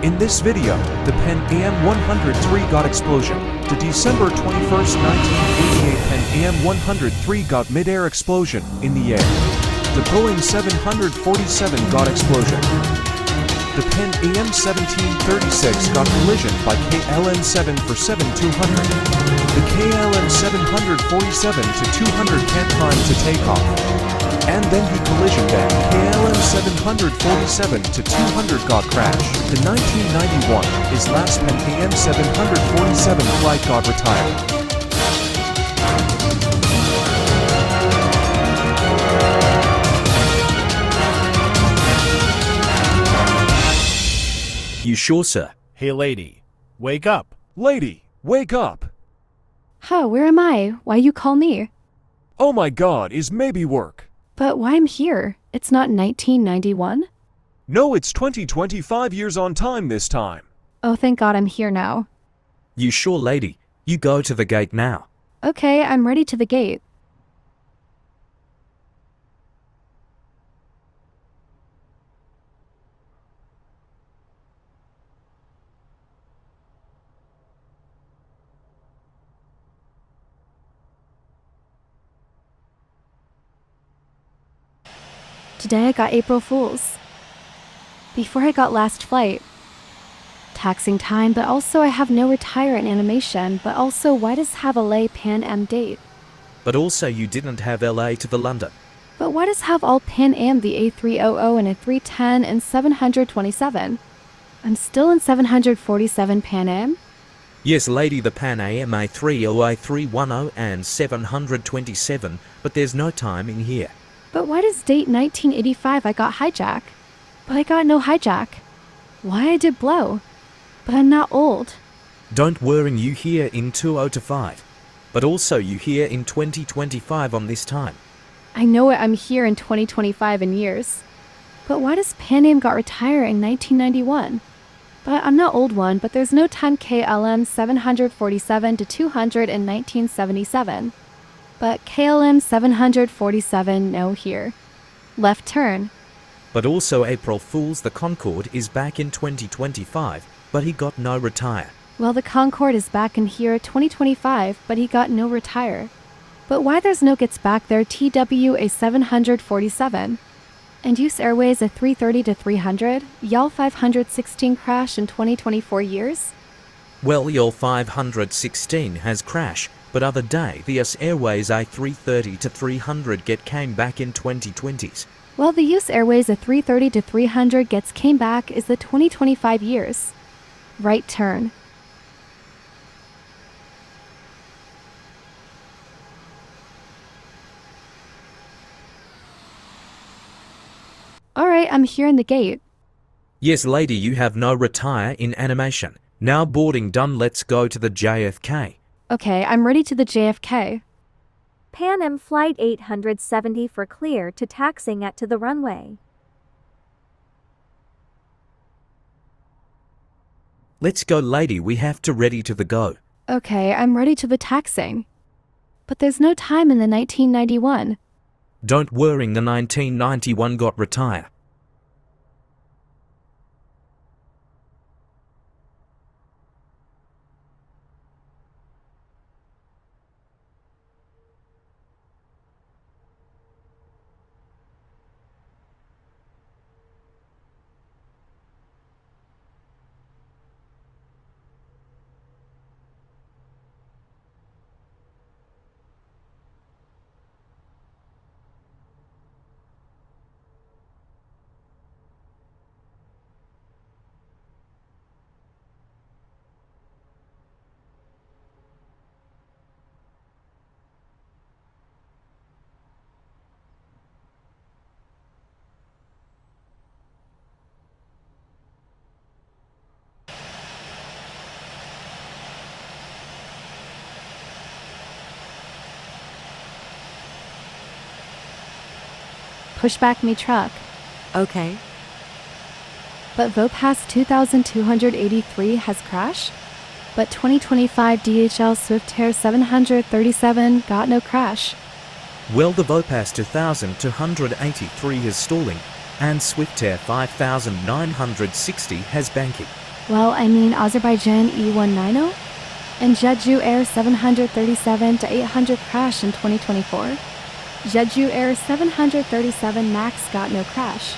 In this video, the Pan Am 103 got explosion. The December 21st, 1988 Pan Am 103 got mid-air explosion in the air. The Boeing 747 got explosion. The Pan Am 1736 got collision by KLM-7 for 7200. The KLM-747 to 200 can't climb to take off. And then he collisioned and KLM-747 to 200 got crashed. The 1991 is last Pan Am 747 flight got retired. You sure, sir? Hey lady, wake up. Lady, wake up! Huh, where am I? Why you call me? Oh my god, is maybe work. But why I'm here? It's not 1991? No, it's 2025 years on time this time. Oh, thank God I'm here now. You sure, lady? You go to the gate now. Okay, I'm ready to the gate. Today I got April Fools. Before I got last flight. Taxing time, but also I have no retire in animation, but also why does have LA Pan Am date? But also you didn't have LA to the London. But why does have all Pan Am the A300 and A310 and 727? I'm still in 747 Pan Am? Yes, lady, the Pan Am A30, A310 and 727, but there's no time in here. But why does date 1985 I got hijack? But I got no hijack. Why I did blow? But I'm not old. Don't worry, you here in 2025. But also you here in 2025 on this time. I know it, I'm here in 2025 in years. But why does Pan Am got retire in 1991? But I'm not old one, but there's no time KLM 747 to 200 in 1977. But KLM 747 no here. Left turn. But also April Fools, the Concorde is back in 2025, but he got no retire. Well, the Concorde is back in here 2025, but he got no retire. But why there's no gets back there TWA 747? And Use Airways a 330 to 300, y'all 516 crash in 2024 years? Well, your 516 has crash, but other day the US Airways A330 to 300 get came back in 2020s. Well, the Use Airways a 330 to 300 gets came back is the 2025 years. Right turn. Alright, I'm here in the gate. Yes, lady, you have no retire in animation. Now boarding done, let's go to the JFK. Okay, I'm ready to the JFK. Pan Am Flight 870 for clear to taxiing at to the runway. Let's go, lady, we have to ready to the go. Okay, I'm ready to the taxing. But there's no time in the 1991. Don't worry, the 1991 got retire. Push back me truck. Okay. But Vopass 2283 has crashed? But 2025 DHL Swiftair 737 got no crash. Well, the Vopass 2283 is stalling, and Swiftair 5960 has banking. Well, I mean Azerbaijan E190 and Jeju Air 737 to 800 crash in 2024. Jeju Air 737 MAX got no crash.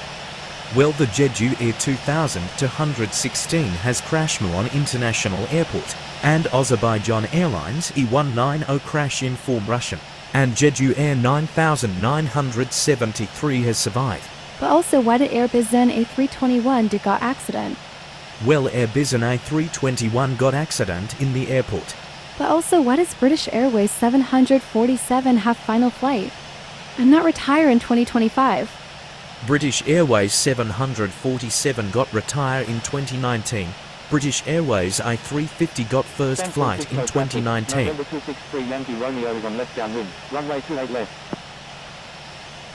Well, the Jeju Air 2216 has crashed on International Airport, and Azerbaijan Airlines E190 crash inform Russian, and Jeju Air 9973 has survived. But also, why did Air Bizan A321 did got accident? Well, Air Bizan A321 got accident in the airport. But also, why does British Airways 747 have final flight? I'm not retire in 2025. British Airways 747 got retire in 2019. British Airways A350 got first flight in 2019. November 263 Yankee Romeo is on left downwind. Runway 28 left.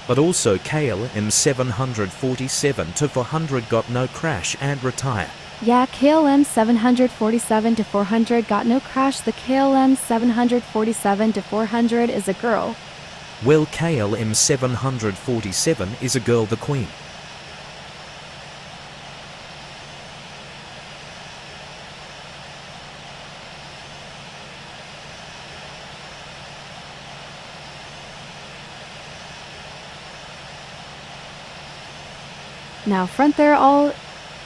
But also KLM 747 to 400 got no crash and retire. Yeah, KLM 747 to 400 got no crash. The KLM 747 to 400 is a girl. Well, KLM 747 is a girl, the Queen. Now front there all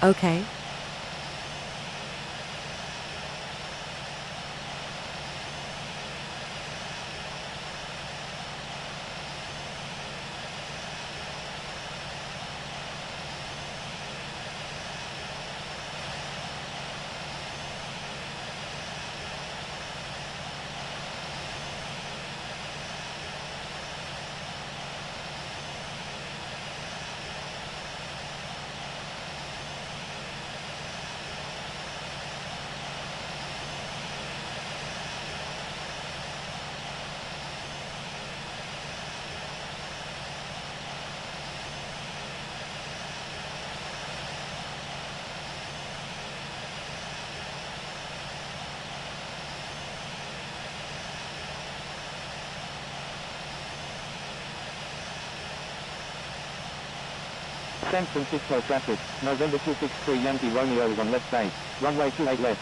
Okay. San Francisco traffic. November 263 Yankee Romeo is on left base. Runway 28 left.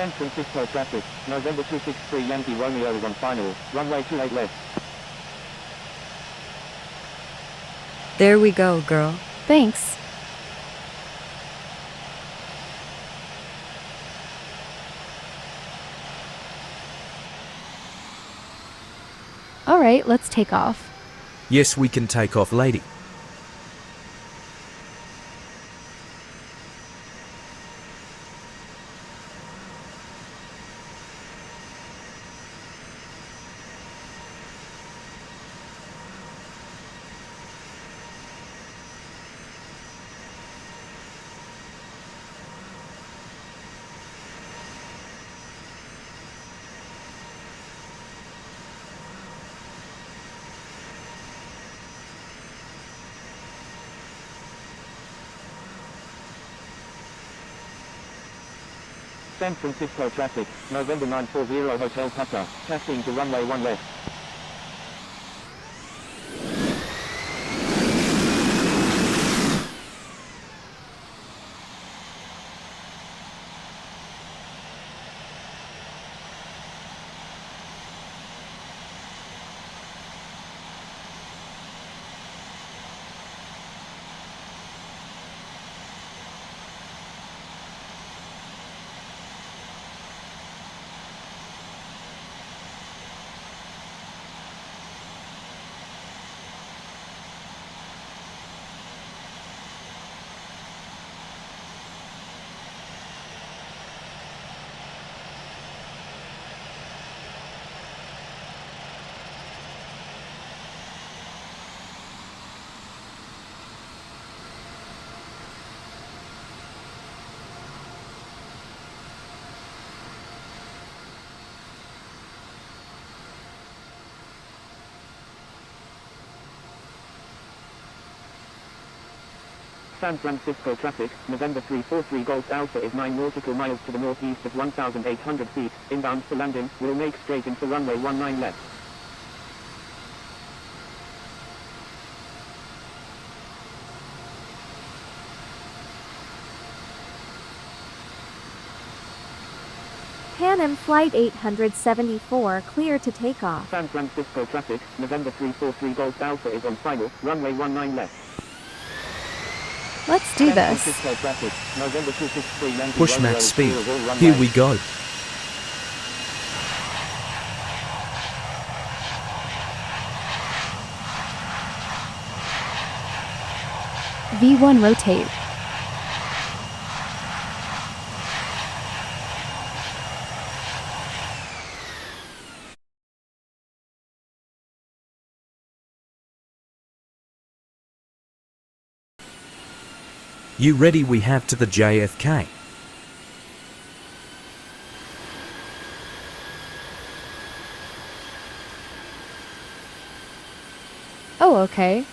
San Francisco traffic. November 263 Yankee Romeo is on final. Runway 28 left. There we go, girl. Thanks. Alright, let's take off. Yes, we can take off, lady. San Francisco traffic, November 940 Hotel Papa, taxiing to runway 1 left. San Francisco traffic, November 343 Golf Alpha is 9 nautical miles to the northeast of 1,800 feet, inbound for landing, will make straight into runway 19 left. Pan Am Flight 874 clear to take off. San Francisco traffic, November 343 Golf Alpha is on final, runway 19 left. Let's do San this. Francisco traffic, November 263 Yankee Push Romeo max speed. clear of all Here runway. we go. V1 rotate. You ready? We have to the JFK. Oh, okay.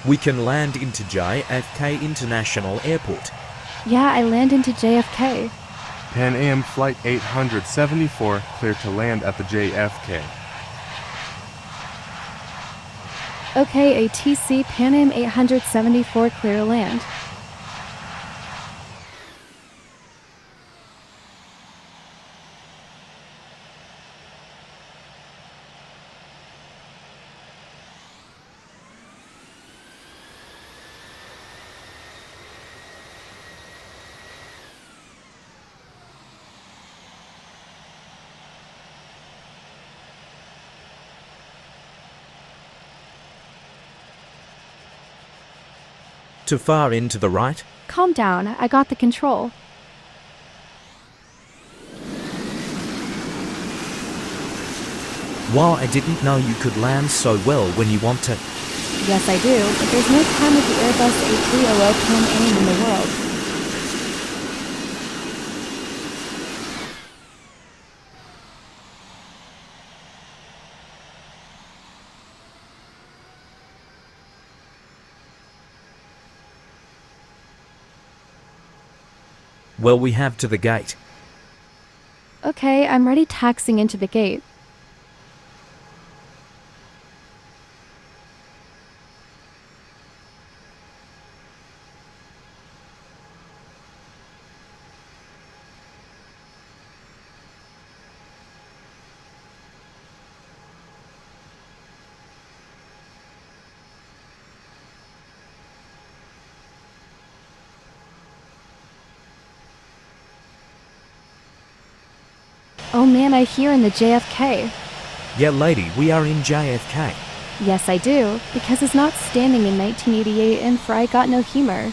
We can land into JFK International Airport. Yeah, I land into JFK. Pan Am Flight 874 clear to land at the JFK. Okay, ATC Pan Am 874 clear to land. Too far into the right? Calm down, I got the control. Wow, I didn't know you could land so well when you want to. Yes, I do, but there's no time with the Airbus A300 Pan Am in the world. Well, we have to the gate. Okay, I'm ready taxiing into the gate. Oh man, I hear in the JFK. Yeah, lady, we are in JFK. Yes, I do, because it's not standing in 1988 and Fry got no humor.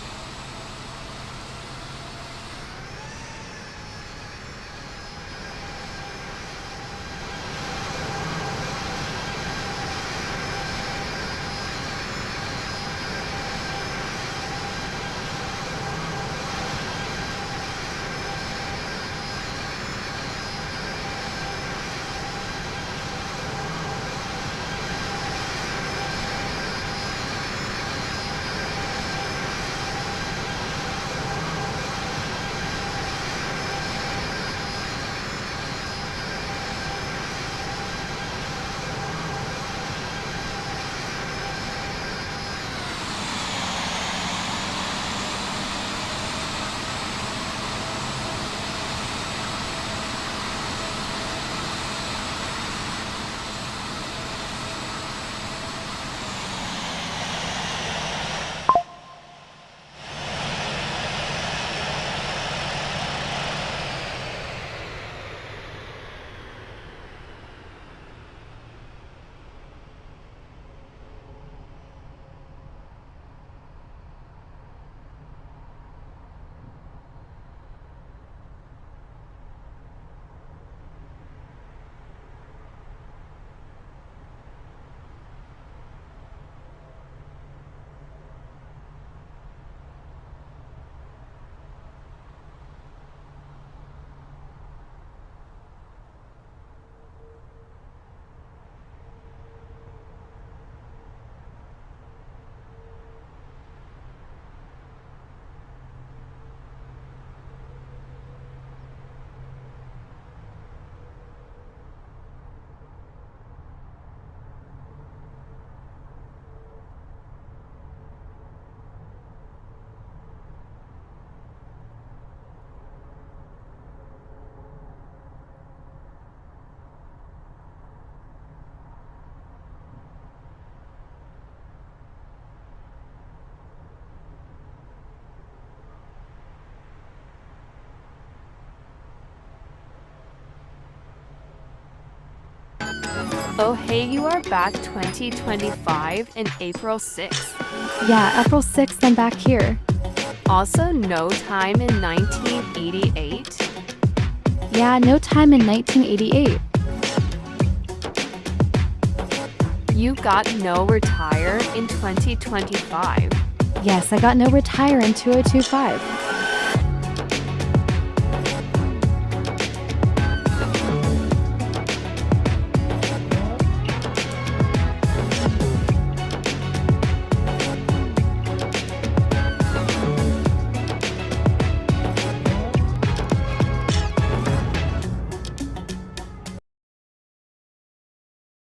Oh hey, you are back 2025 in April 6th. Yeah, April 6th, I'm back here. Also no time in 1988. Yeah, no time in 1988. You got no retire in 2025. Yes, I got no retire in 2025.